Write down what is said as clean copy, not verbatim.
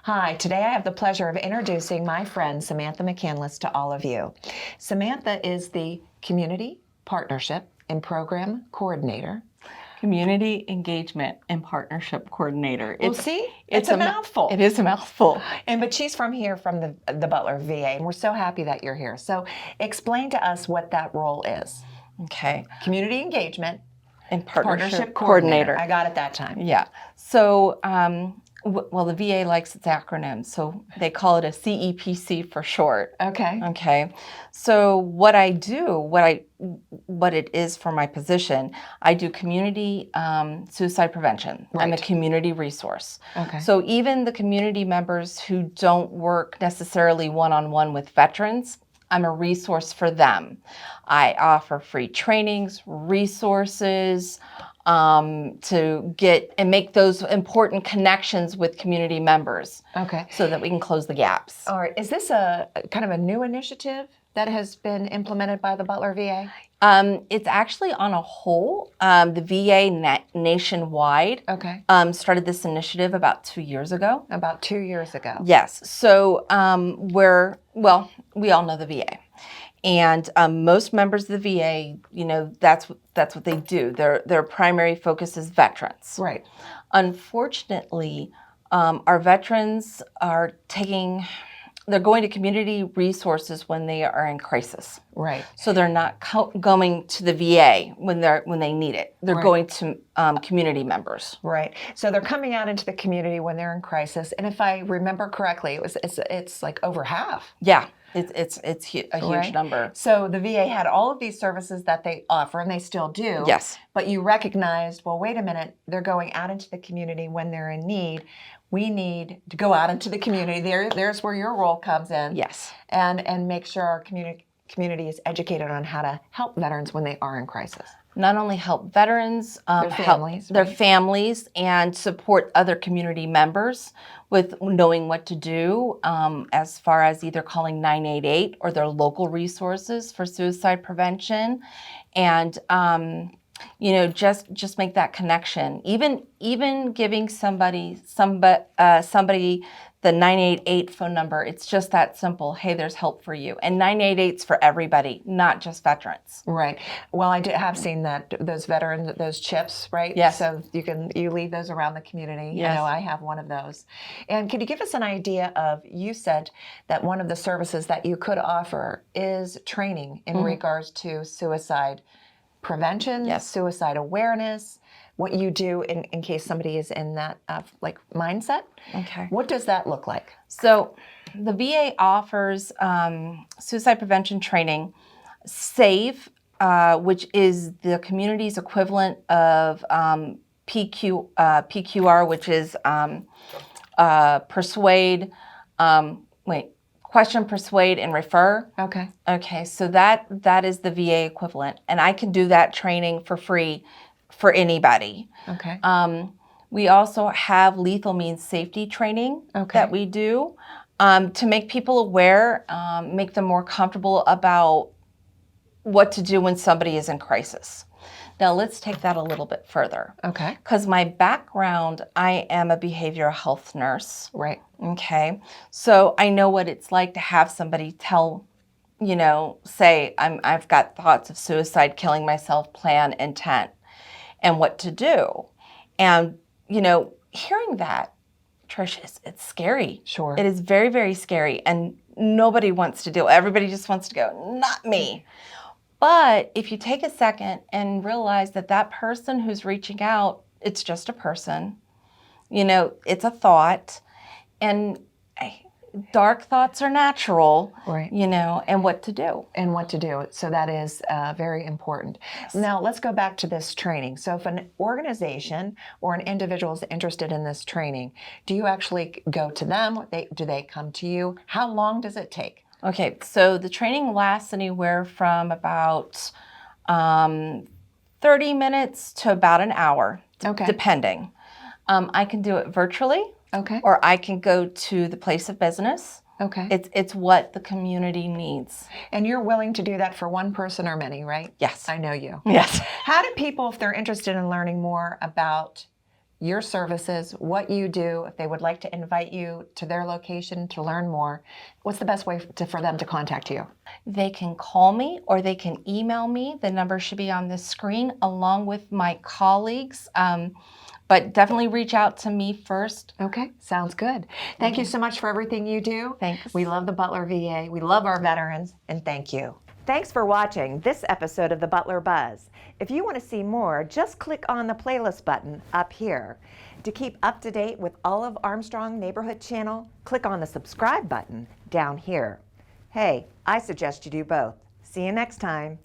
Hi, today I have the pleasure of introducing my friend Samantha McCandless to all of you. Samantha is the Community Partnership and Program Coordinator. Community Engagement and Partnership Coordinator. Well, see, it's a mouthful. It is a mouthful. But she's from here, from the Butler VA, and we're so happy that you're here. So explain to us what that role is. Okay. Community Engagement And Partnership Coordinator. Coordinator. I got it that time. Yeah. So, well, the VA likes its acronyms, so they call it a CEPC for short. Okay. Okay. So what I do, what it is for my position, I do community suicide prevention. Right. I'm a community resource. Okay. So even the community members who don't work necessarily one-on-one with veterans, I'm a resource for them. I offer free trainings, resources, to get and make those important connections with community members. Okay. So that we can close the gaps. All right. Is this a kind of a new initiative that has been implemented by the Butler VA? It's actually on a whole. The VA nationwide started this initiative about 2 years ago. About 2 years ago. Yes. So we all know the VA. And most members of the VA, that's what they do. Their primary focus is veterans. Right. Unfortunately, our veterans are they're going to community resources when they are in crisis. Right. So they're not going to the VA when they need it. They're going to community members. Right. So they're coming out into the community when they're in crisis. And if I remember correctly, it's like over half. Yeah. It's a huge number. So the VA had all of these services that they offer, and they still do. Yes. But you recognized, well, wait a minute, they're going out into the community when they're in need. We need to go out into the community. There's where your role comes in. Yes. And make sure our community is educated on how to help veterans when they are in crisis. Not only help veterans, help their families, and support other community members with knowing what to do as far as either calling 988 or their local resources for suicide prevention, and just make that connection. Even giving somebody the 988 phone number, it's just that simple. Hey, there's help for you. And 988's for everybody, not just veterans. Right. Well, I have seen those chips, right? Yes. So you leave those around the community. Yes. I have one of those. And could you give us an idea of, you said that one of the services that you could offer is training in regards to suicide prevention, suicide awareness, what you do in case somebody is in that mindset. Okay. What does that look like? So the VA offers suicide prevention training, SAVE, which is the community's equivalent of PQR, which is question, persuade, and refer. Okay. Okay, so that is the VA equivalent, and I can do that training for free for anybody. Okay. We also have lethal means safety training that we do to make people aware, make them more comfortable about what to do when somebody is in crisis. Now let's take that a little bit further. Okay. Because my background, I am a behavioral health nurse. Right. Okay. So I know what it's like to have somebody say, I've got thoughts of suicide, killing myself, plan, intent, and what to do. And, hearing that, Tricia, it's scary. Sure. It is very, very scary. And nobody wants to do it. Everybody just wants to go, not me. But if you take a second and realize that person who's reaching out, it's just a person, it's a thought, and dark thoughts are natural, right? And what to do. So that is very important. Yes. Now let's go back to this training. So if an organization or an individual is interested in this training, do you actually go to them? Do they come to you? How long does it take? Okay, so the training lasts anywhere from about 30 minutes to about an hour, depending. I can do it virtually, or I can go to the place of business. Okay. It's what the community needs. And you're willing to do that for one person or many, right? Yes. I know you. Yes. How do people, if they're interested in learning more about your services, what you do, if they would like to invite you to their location to learn more, what's the best way for them to contact you? They can call me or they can email me. The number should be on the screen along with my colleagues. But definitely reach out to me first. Okay, sounds good. Thank you so much for everything you do. Thanks. We love the Butler VA. We love our veterans, and thank you. Thanks for watching this episode of the Butler Buzz. If you want to see more, just click on the playlist button up here. To keep up to date with all of Armstrong Neighborhood Channel, click on the subscribe button down here. Hey, I suggest you do both. See you next time.